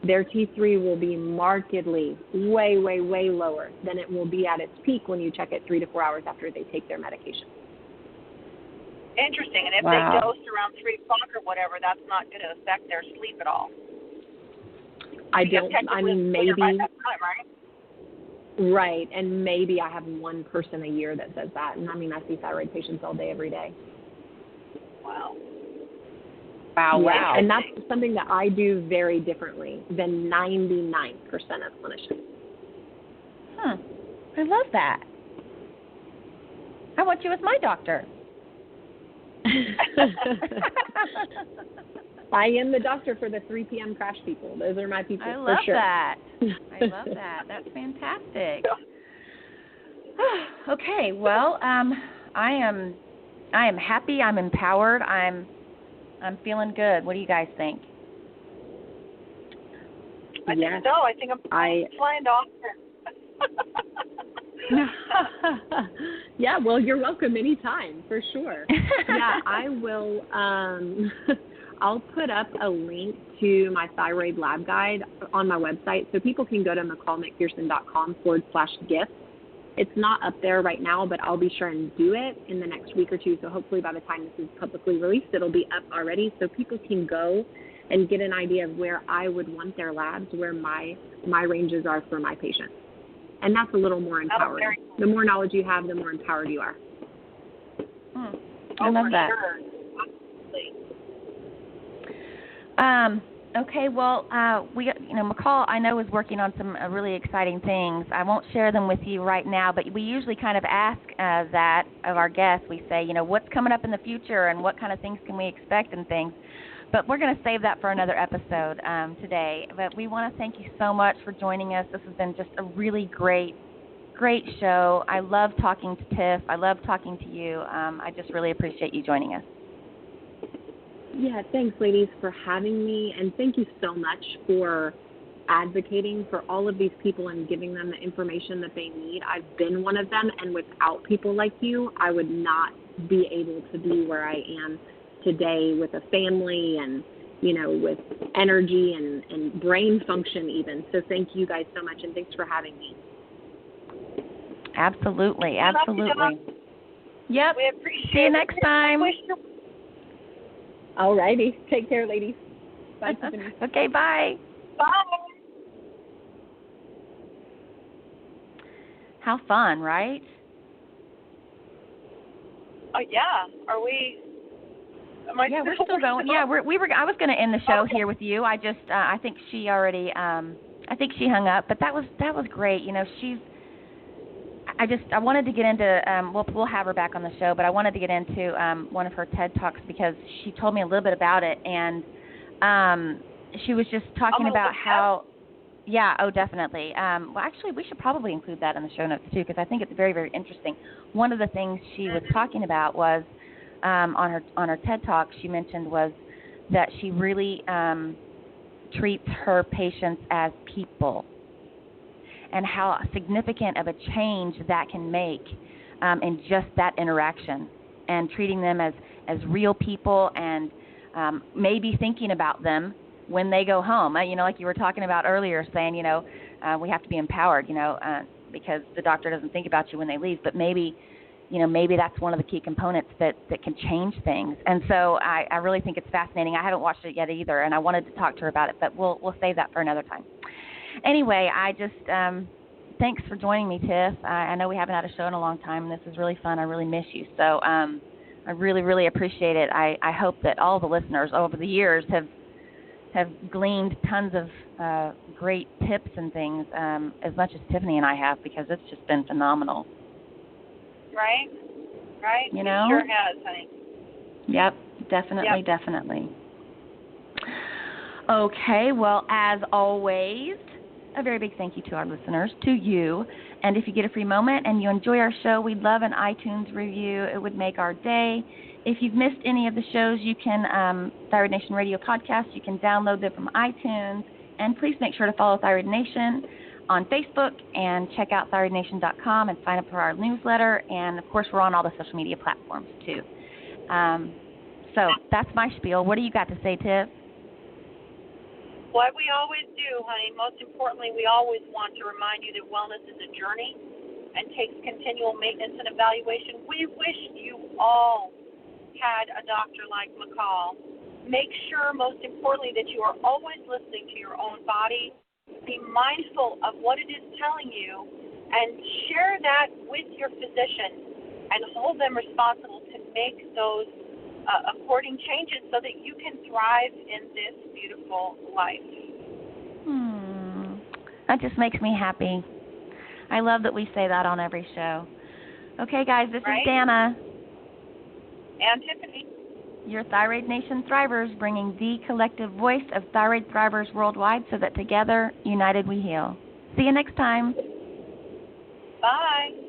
their T3 will be markedly way, way, way lower than it will be at its peak when you check it 3 to 4 hours after they take their medication. Interesting. And if they dose around 3 o'clock or whatever, that's not going to affect their sleep at all. Maybe. By that time, right? Right, and maybe I have one person a year that says that. And I see thyroid patients all day, every day. Wow. Wow. And that's something that I do very differently than 99% of clinicians. I love that. I want you as my doctor. I am the doctor for the 3 p.m. crash people. Those are my people. I love for sure. that. I love that. That's fantastic. Okay, well, I am happy. I'm empowered. I'm feeling good. What do you guys think? I think so. I think I'm flying off. Yeah, well, you're welcome anytime, for sure. Yeah, I will. I'll put up a link to my thyroid lab guide on my website, so people can go to McCallMcPherson.com/gift. It's not up there right now, but I'll be sure and do it in the next week or two. So hopefully by the time this is publicly released, it'll be up already, so people can go and get an idea of where I would want their labs, where my ranges are for my patients. And that's a little more empowering. Cool. The more knowledge you have, the more empowered you are. I love that. Sure. Okay, well, McCall, I know, is working on some really exciting things. I won't share them with you right now, but we usually kind of ask that of our guests. We say, what's coming up in the future and what kind of things can we expect and things. But we're going to save that for another episode today. But we want to thank you so much for joining us. This has been just a really great show. I love talking to Tiff. I love talking to you. I just really appreciate you joining us. Yeah, thanks, ladies, for having me, and thank you so much for advocating for all of these people and giving them the information that they need. I've been one of them, and without people like you, I would not be able to be where I am today with a family and, with energy and brain function even. So thank you guys so much, and thanks for having me. Absolutely. Yep. We appreciate See you next time. All righty. Take care, ladies. Bye, Tiffany. Okay, bye. Bye. How fun, right? Oh, yeah. Are we? Yeah, we're still going. Yeah, we were. I was going to end the show here with you. I just, I think she already. I think she hung up. But that was great. She's. I wanted to get into, we'll have her back on the show, but I wanted to get into one of her TED Talks because she told me a little bit about it, and she was just talking about how, definitely. Well, actually, we should probably include that in the show notes, too, because I think it's very, very interesting. One of the things she was talking about was, on her TED Talk, she mentioned was that she really treats her patients as people. and how significant of a change that can make in just that interaction, and treating them as real people, and maybe thinking about them when they go home. Like you were talking about earlier, saying, we have to be empowered, because the doctor doesn't think about you when they leave, but maybe that's one of the key components that can change things. And so I really think it's fascinating. I haven't watched it yet either, and I wanted to talk to her about it, but we'll save that for another time. Anyway, I just thanks for joining me, Tiff. I know we haven't had a show in a long time, and this is really fun. I really miss you. So I really, really appreciate it. I hope that all the listeners over the years have gleaned tons of great tips and things, as much as Tiffany and I have, because it's just been phenomenal. Right? It sure has, honey. Yep, definitely. Okay, well, as always, a very big thank you to our listeners, to you. And if you get a free moment and you enjoy our show, we'd love an iTunes review. It would make our day. If you've missed any of the shows, you can, Thyroid Nation Radio Podcast, you can download them from iTunes. And please make sure to follow Thyroid Nation on Facebook and check out thyroidnation.com and sign up for our newsletter. And, of course, we're on all the social media platforms, too. So that's my spiel. What do you got to say, Tiff? What we always do, honey, most importantly, we always want to remind you that wellness is a journey and takes continual maintenance and evaluation. We wish you all had a doctor like McCall. Make sure, most importantly, that you are always listening to your own body. Be mindful of what it is telling you and share that with your physician and hold them responsible to make those according changes so that you can thrive in this beautiful life. That just makes me happy. I love that we say that on every show. Okay, guys, this is Danna. And Tiffany. Your Thyroid Nation Thrivers, bringing the collective voice of thyroid thrivers worldwide so that together, united, we heal. See you next time. Bye.